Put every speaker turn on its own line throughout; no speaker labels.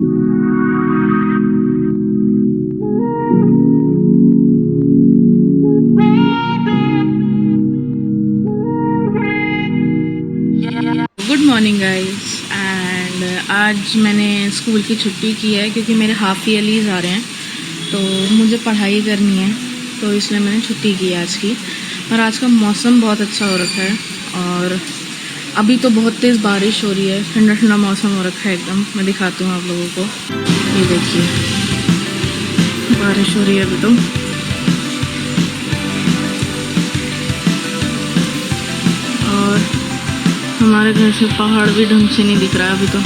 Good morning guys. And आज मैंने school की छुट्टी की है क्योंकि मेरे हाफ ईयरलीज आ रहे हैं, तो मुझे पढ़ाई करनी है, तो इसलिए मैंने छुट्टी की है आज की। और आज का मौसम बहुत अच्छा हो रखा है और अभी तो बहुत तेज़ बारिश हो रही है, ठंडा ठंडा मौसम हो रखा है एकदम। मैं दिखाती हूँ आप लोगों को, ये देखिए बारिश हो रही है अभी तो। और हमारे घर से पहाड़ भी ढंग से नहीं दिख रहा है अभी तो,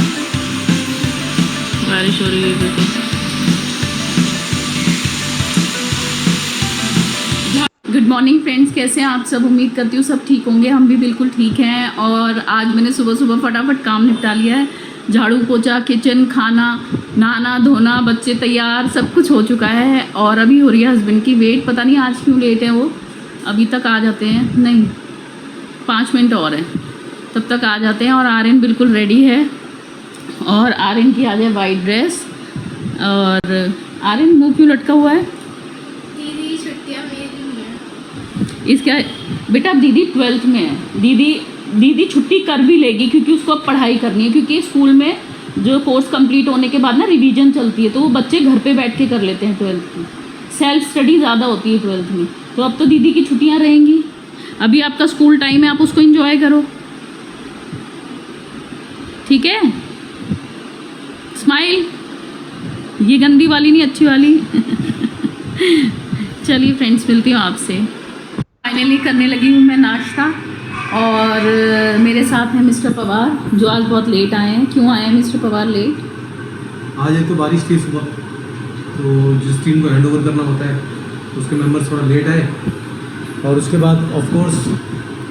बारिश हो रही है क्योंकि।
गुड मॉर्निंग फ्रेंड्स, कैसे हैं आप सब? उम्मीद करती हूँ सब ठीक होंगे। हम भी बिल्कुल ठीक हैं। और आज मैंने सुबह सुबह फटाफट काम निपटा लिया है। झाड़ू पोछा, किचन, खाना, नहाना धोना, बच्चे तैयार, सब कुछ हो चुका है। और अभी हो रही है हस्बैंड की वेट। पता नहीं आज क्यों लेट है वो, अभी तक आ जाते हैं। नहीं, 5 मिनट और है, तब तक आ जाते हैं। और आर्यन बिल्कुल रेडी है। और आर्यन की आज है वाइट ड्रेस। और आर्यन मुँह क्यों लटका हुआ है?
दीदी छुट्टियाँ मेरी हैं।
इसका बेटा दीदी 12th में है। दीदी छुट्टी कर भी लेगी क्योंकि उसको अब पढ़ाई करनी है। क्योंकि स्कूल में जो कोर्स कंप्लीट होने के बाद ना रिवीजन चलती है, तो वो बच्चे घर पे बैठ के कर लेते हैं 12th की। सेल्फ स्टडी ज़्यादा होती है 12th में। तो अब तो दीदी की छुट्टियाँ रहेंगी। अभी आपका स्कूल टाइम है, आप उसको एंजॉय करो, ठीक है? स्माइल, ये गंदी वाली नहीं, अच्छी वाली। चलिए फ्रेंड्स, मिलती हूँ आपसे। फाइनली करने लगी हूँ मैं नाश्ता। और मेरे साथ हैं मिस्टर पवार, जो आज बहुत लेट आए हैं। क्यों आए हैं मिस्टर पवार लेट?
आज एक तो बारिश थी सुबह, तो जिस टीम को हैंडओवर करना होता है उसके मेंबर्स थोड़ा लेट आए। और उसके बाद ऑफ कोर्स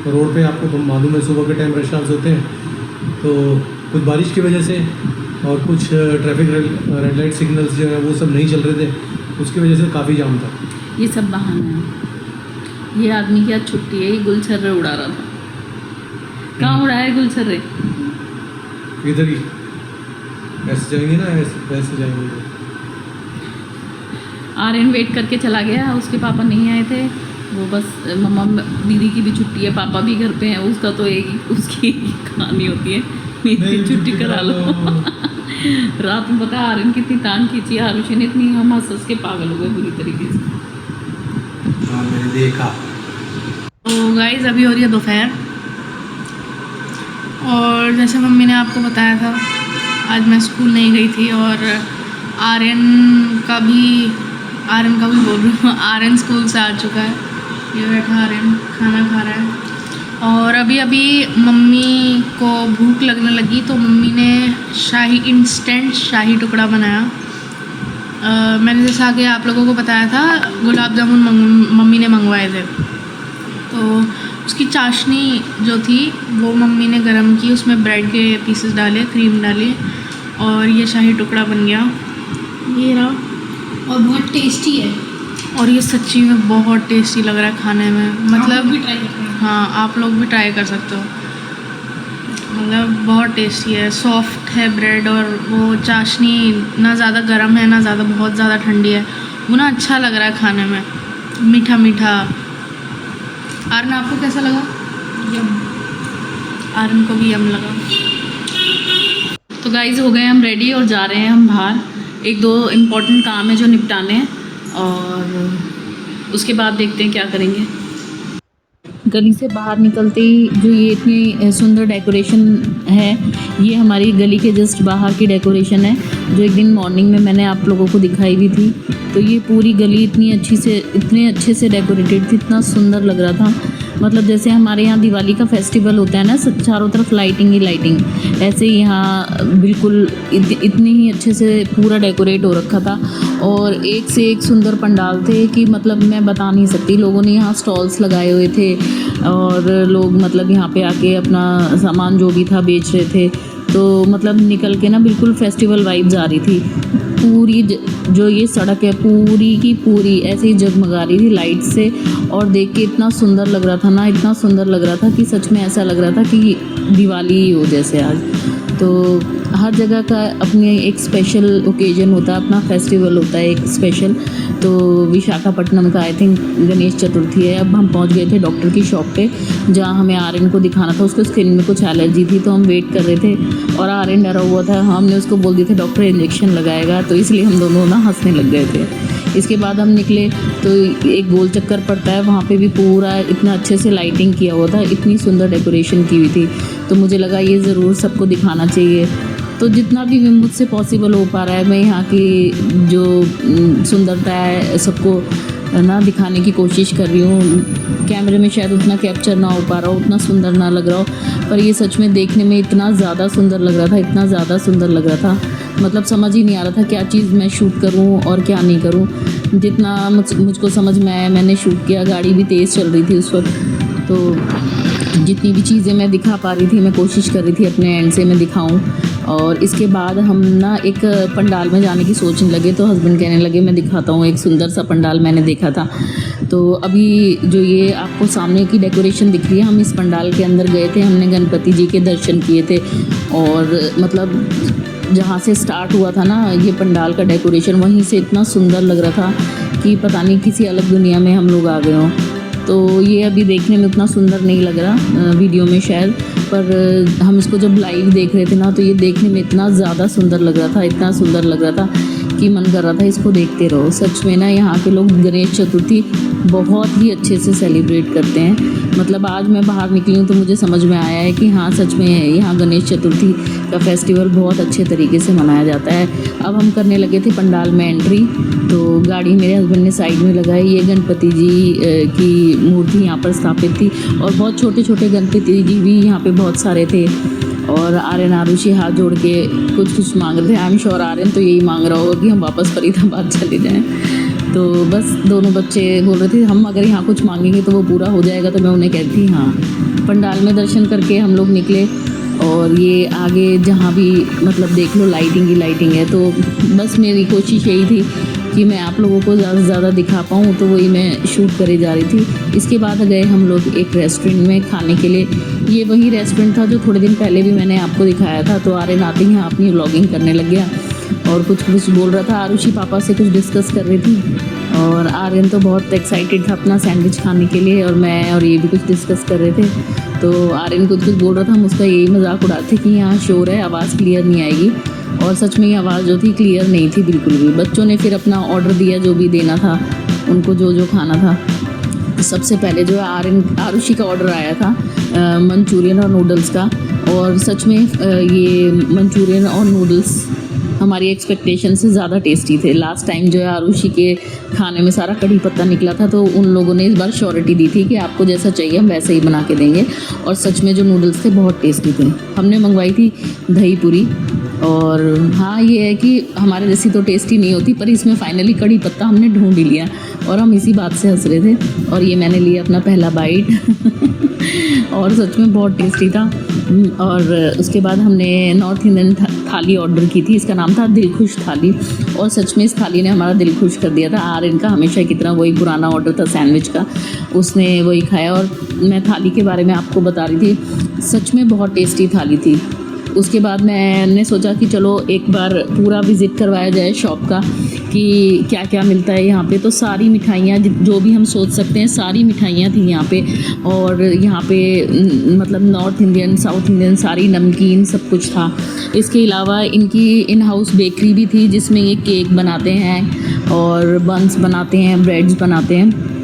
रोड पे आपको मालूम है सुबह के टाइम रश आवर्स होते हैं, तो कुछ बारिश की वजह से और कुछ ट्रैफिक रेड लाइट सिग्नल्स जो है वो सब नहीं चल रहे थे, उसकी वजह से काफ़ी जाम था।
ये सब बहाना है। ये आदमी की आज छुट्टी है, ये गुलछर्रे उड़ा रहा था। कहाँ उड़ाया है गुलछर्रे?
इधर ही ऐसे जाएंगे ना, ऐसे जाएंगे।
आर्यन वेट करके चला गया, उसके पापा नहीं आए थे। वो बस मम्मा, दीदी की भी छुट्टी है, पापा भी घर पे हैं। उसका तो उसकी कहानी होती है, मेरी छुट्टी करा लो। रात में पता है आर्यन कितनी तान खींची आरुषि ने, इतनी हम हंस के पागल हो गए बुरी तरीके से।
हाँ, मैंने देखा।
तो गाइस अभी हो रही है दोपहर, और जैसे मम्मी ने आपको बताया था आज मैं स्कूल नहीं गई थी। और आर्यन का भी बोल रही हूँ, आर्यन स्कूल से आ चुका है। ये बैठा आर्यन खाना खा रहा है। और अभी मम्मी को भूख लगने लगी, तो मम्मी ने इंस्टेंट शाही टुकड़ा बनाया। मैंने जैसा कि आप लोगों को बताया था, गुलाब जामुन मम्मी ने मंगवाए थे, तो उसकी चाशनी जो थी वो मम्मी ने गरम की, उसमें ब्रेड के पीसेस डाले, क्रीम डाली, और ये शाही टुकड़ा बन गया। ये रहा,
और बहुत टेस्टी है।
और ये सच्ची में बहुत टेस्टी लग रहा है खाने में। मतलब
भी ट्राई करते हैं।
हाँ, आप लोग भी ट्राई कर सकते हो। मतलब बहुत टेस्टी है, सॉफ्ट है ब्रेड, और वो चाशनी ना ज़्यादा गर्म है ना ज़्यादा बहुत ज़्यादा ठंडी है। वो ना अच्छा लग रहा है खाने में, मीठा मीठा। आर्यन आपको कैसा लगा?
यम।
आर्यन को भी यम लगा।
तो गाइज हो गए हम रेडी और जा रहे हैं हम बाहर। 1-2 इम्पॉर्टेंट काम है जो निपटाने हैं, और उसके बाद देखते हैं क्या करेंगे। गली से बाहर निकलते ही जो ये इतनी सुंदर डेकोरेशन है, ये हमारी गली के जस्ट बाहर की डेकोरेशन है, जो एक दिन मॉर्निंग में मैंने आप लोगों को दिखाई भी थी। तो ये पूरी गली इतने अच्छे से डेकोरेटेड थी, इतना सुंदर लग रहा था। मतलब जैसे हमारे यहाँ दिवाली का फेस्टिवल होता है ना, सब चारों तरफ लाइटिंग ही लाइटिंग, ऐसे ही यहाँ बिल्कुल इतनी ही अच्छे से पूरा डेकोरेट हो रखा था। और एक से एक सुंदर पंडाल थे कि मतलब मैं बता नहीं सकती। लोगों ने यहाँ स्टॉल्स लगाए हुए थे, और लोग मतलब यहाँ पे आके अपना सामान जो भी था बेच रहे थे। तो मतलब निकल के ना बिल्कुल फेस्टिवल वाइब्स आ रही थी। पूरी जो ये सड़क है पूरी की पूरी ऐसे ही जगमगा रही थी लाइट से, और देख के इतना सुंदर लग रहा था ना, इतना सुंदर लग रहा था कि सच में ऐसा लग रहा था कि दिवाली ही हो जैसे आज। तो हर जगह का अपने एक स्पेशल ओकेजन होता है, अपना फेस्टिवल होता है एक स्पेशल। तो विशाखापट्टनम का आई थिंक गणेश चतुर्थी है। अब हम पहुंच गए थे डॉक्टर की शॉप पे, जहां हमें आर्यन को दिखाना था। उसको स्किन में कुछ एलर्जी थी, तो हम वेट कर रहे थे और आर्यन डरा हुआ था। हमने उसको बोल दिया था डॉक्टर इंजेक्शन लगाएगा, तो इसलिए हम दोनों ना हंसने लग गए थे। इसके बाद हम निकले तो एक गोल चक्कर पड़ता है, वहाँ पे भी पूरा इतना अच्छे से लाइटिंग किया हुआ था, इतनी सुंदर डेकोरेशन की हुई थी। तो मुझे लगा ये ज़रूर सबको दिखाना चाहिए। तो जितना भी मुझसे पॉसिबल हो पा रहा है, मैं यहाँ की जो सुंदरता है सबको ना दिखाने की कोशिश कर रही हूँ। कैमरे में शायद उतना कैप्चर ना हो पा रहा हो, उतना सुंदर ना लग रहा हो, पर ये सच में देखने में इतना ज़्यादा सुंदर लग रहा था, इतना ज़्यादा सुंदर लग रहा था। मतलब समझ ही नहीं आ रहा था क्या चीज़ मैं शूट करूँ और क्या नहीं करूँ। जितना मुझको समझ में आया मैंने शूट किया। गाड़ी भी तेज़ चल रही थी उस वक्त, तो जितनी भी चीज़ें मैं दिखा पा रही थी मैं कोशिश कर रही थी अपने एंड से मैं दिखाऊं। और इसके बाद हम ना एक पंडाल में जाने की सोचने लगे, तो हस्बैंड कहने लगे मैं दिखाता हूँ। एक सुंदर सा पंडाल मैंने देखा था। तो अभी जो ये आपको सामने की डेकोरेशन दिख रही है, हम इस पंडाल के अंदर गए थे, हमने गणपति जी के दर्शन किए थे। और मतलब जहाँ से स्टार्ट हुआ था ना ये पंडाल का डेकोरेशन, वहीं से इतना सुंदर लग रहा था कि पता नहीं किसी अलग दुनिया में हम लोग आ गए हों। तो ये अभी देखने में उतना सुंदर नहीं लग रहा वीडियो में शायद, पर हम इसको जब लाइव देख रहे थे ना तो ये देखने में इतना ज़्यादा सुंदर लग रहा था, इतना सुंदर लग रहा था कि मन कर रहा था इसको देखते रहो। सच में ना यहाँ के लोग गणेश चतुर्थी बहुत ही अच्छे से सेलिब्रेट करते हैं। मतलब आज मैं बाहर निकली हूँ तो मुझे समझ में आया है कि हाँ सच में यहाँ गणेश चतुर्थी का फेस्टिवल बहुत अच्छे तरीके से मनाया जाता है। अब हम करने लगे थे पंडाल में एंट्री, तो गाड़ी मेरे हस्बैंड ने साइड में लगाई। ये गणपति जी की मूर्ति यहाँ पर स्थापित थी और बहुत छोटे छोटे गणपति जी भी यहाँ पे बहुत सारे थे। और आर्यन आरुषि हाथ जोड़ के कुछ मांग रहे थे। आई एम श्योर आर्यन तो यही मांग रहा होगा कि हम वापस फरीदाबाद चले जाएं। तो बस दोनों बच्चे बोल रहे थे हम अगर यहाँ कुछ मांगेंगे तो वो पूरा हो जाएगा। तो मैं उन्हें कहती हाँ। पंडाल में दर्शन करके हम लोग निकले और ये आगे जहाँ भी मतलब देख लो लाइटिंग ही लाइटिंग है। तो बस मेरी कोशिश यही थी कि मैं आप लोगों को ज़्यादा से ज़्यादा दिखा पाऊँ, तो वही मैं शूट करे जा रही थी। इसके बाद गए हम लोग एक रेस्टोरेंट में खाने के लिए। ये वही रेस्टोरेंट था जो थोड़े दिन पहले भी मैंने आपको दिखाया था। तो आर्यन आते ही यहाँ अपनी व्लॉगिंग करने लग गया और कुछ बोल रहा था। आरुषि पापा से कुछ डिस्कस कर रही थी और आर्यन तो बहुत एक्साइटेड था अपना सैंडविच खाने के लिए, और मैं और ये भी कुछ डिस्कस कर रहे थे। तो आर्यन कुछ बोल रहा था, हम उसका यही मजाक उड़ाते कि यहाँ शोर है, आवाज़ क्लियर नहीं आएगी। और सच में ये आवाज़ जो थी क्लियर नहीं थी बिल्कुल भी। बच्चों ने फिर अपना ऑर्डर दिया जो भी देना था उनको, जो खाना था। सबसे पहले जो है आरुषि का ऑर्डर आया था मंचूरियन और नूडल्स का। और सच में ये मंचूरियन और नूडल्स हमारी एक्सपेक्टेशन से ज़्यादा टेस्टी थे। लास्ट टाइम जो है आरुषि के खाने में सारा कड़ी पत्ता निकला था, तो उन लोगों ने इस बार श्योरिटी दी थी कि आपको जैसा चाहिए हम वैसे ही बना के देंगे। और सच में जो नूडल्स थे बहुत टेस्टी थे। हमने मंगवाई थी दही पूरी। और हाँ ये है कि हमारे जैसी तो टेस्टी नहीं होती, पर इसमें फाइनली कड़ी पत्ता हमने ढूंढ ही लिया और हम इसी बात से हंस रहे थे। और ये मैंने लिया अपना पहला बाइट और सच में बहुत टेस्टी था। और उसके बाद हमने नॉर्थ इंडियन थाली ऑर्डर की थी। इसका नाम था दिल खुश थाली, और सच में इस थाली ने हमारा दिल खुश कर दिया था। आर्यन का हमेशा की तरह वही पुराना ऑर्डर था सैंडविच का, उसने वही खाया। और मैं थाली के बारे में आपको बता रही थी, सच में बहुत टेस्टी थाली थी। उसके बाद मैंने सोचा कि चलो एक बार पूरा विज़िट करवाया जाए शॉप का कि क्या क्या मिलता है यहाँ पे। तो सारी मिठाइयाँ जो भी हम सोच सकते हैं सारी मिठाइयाँ थी यहाँ पे। और यहाँ पे मतलब नॉर्थ इंडियन, साउथ इंडियन, सारी नमकीन सब कुछ था। इसके अलावा इनकी इन हाउस बेकरी भी थी जिसमें ये केक बनाते हैं और बन्स बनाते हैं, ब्रेड्स बनाते हैं।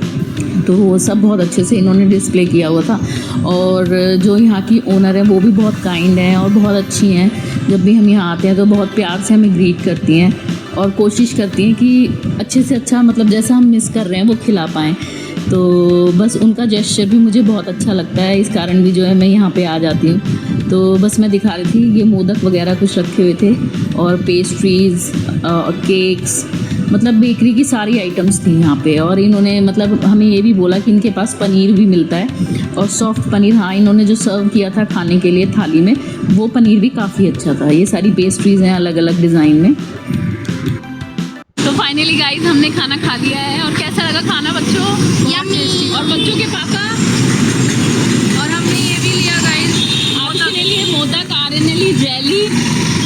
तो वो सब बहुत अच्छे से इन्होंने डिस्प्ले किया हुआ था। और जो यहाँ की ओनर है वो भी बहुत काइंड हैं और बहुत अच्छी हैं। जब भी हम यहाँ आते हैं तो बहुत प्यार से हमें ग्रीट करती हैं और कोशिश करती हैं कि अच्छे से अच्छा मतलब जैसा हम मिस कर रहे हैं वो खिला पाएँ। तो बस उनका जेस्चर भी मुझे बहुत अच्छा लगता है, इस कारण भी जो है मैं यहाँ पे आ जाती हूँ। तो बस मैं दिखा रही थी, ये मोदक वगैरह कुछ रखे हुए थे और पेस्ट्रीज़, केक्स, मतलब बेकरी की सारी आइटम्स थी यहाँ पे। और इन्होंने मतलब हमें ये भी बोला कि इनके पास पनीर भी मिलता है और सॉफ्ट पनीर। हाँ, इन्होंने जो सर्व किया था खाने के लिए थाली में वो पनीर भी काफ़ी अच्छा था। ये सारी पेस्ट्रीज़ हैं अलग अलग डिज़ाइन में। तो फाइनली गाइस हमने खाना खा लिया है। और कैसा लगा खाना बच्चों? और बच्चों के पापा और हमने ये भी लिया गाइस, आरुषि ने लिए मोदक, आर्यन ने ली जेली,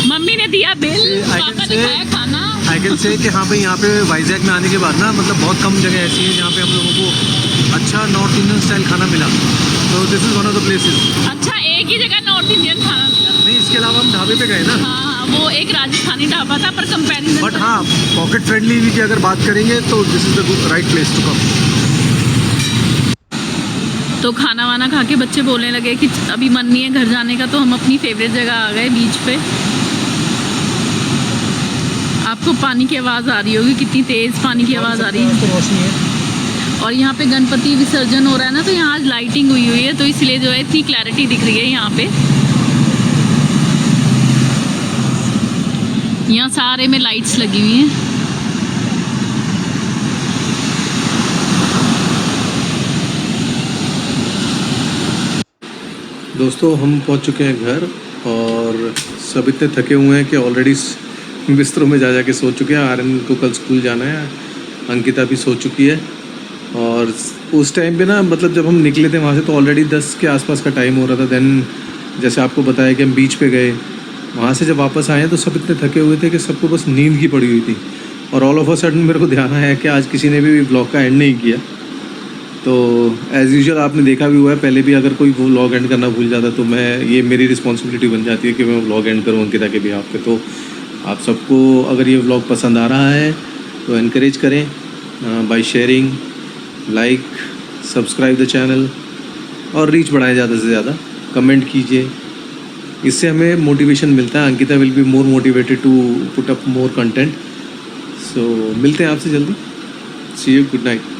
मम्मी दिया बिल,
I can
पापा ने
say-
खाया खाना।
आई कैन से कि हाँ भाई यहाँ पे वाइजैक में आने के बाद ना मतलब बहुत कम जगह ऐसी है जहाँ पे हम लोगों को अच्छा नॉर्थ इंडियन स्टाइल खाना मिला। तो this is one of the places.
अच्छा, एक ही जगह नॉर्थ इंडियन खाना मिला।
नहीं, इसके अलावा हम ढाबे पे गए ना।
हाँ, वो एक राजस्थानी ढाबा था, पर कंपैरिजन।
बट हाँ, पॉकेट फ्रेंडली की अगर बात करेंगे तो this is the right place to come.
तो खाना वाना खा के बच्चे बोलने लगे कि अभी मन नहीं है घर जाने का, तो हम अपनी फेवरेट जगह आ गए बीच पे। आपको पानी की आवाज़ आ रही होगी, कितनी तेज़ पानी की आवाज़ आ रही है।
तो रोशनी है।
और यहाँ पे गणपति विसर्जन हो रहा है ना, तो यहाँ आज लाइटिंग हुई है, तो इसलिए जो है इतनी क्लैरिटी दिख रही है यहाँ पे। यहाँ सारे में लाइट्स लगी हुई हैं।
दोस्तों, हम पहुंच चुके हैं घर और सब इतने थके हुए हैं कि ऑलरेडी बिस्तरों में जा के सो चुके हैं। आर्यन को कल स्कूल जाना है, अंकिता भी सो चुकी है। और उस टाइम पे ना मतलब जब हम निकले थे वहाँ से तो ऑलरेडी 10 के आसपास का टाइम हो रहा था। देन जैसे आपको बताया कि हम बीच पे गए, वहाँ से जब वापस आए तो सब इतने थके हुए थे कि सबको बस नींद की पड़ी हुई थी। और ऑल ऑफ अ सडन मेरे को ध्यान आया कि आज किसी ने भी व्लॉग का एंड नहीं किया। तो एज़ यूजुअल आपने देखा भी हुआ है, पहले भी अगर कोई व्लॉग एंड करना भूल जाता तो ये मेरी रिस्पॉन्सिबिलिटी बन जाती है कि मैं व्लॉग एंड करूँ अंकिता के बिहाफ पे। तो आप सबको अगर ये व्लॉग पसंद आ रहा है तो इनकरेज करें by sharing, like, subscribe the channel और रीच बढ़ाएं ज़्यादा से ज़्यादा। कमेंट कीजिए, इससे हमें मोटिवेशन मिलता है। Ankita will be more motivated to put up more content. So मिलते हैं आपसे जल्दी। See you, good night.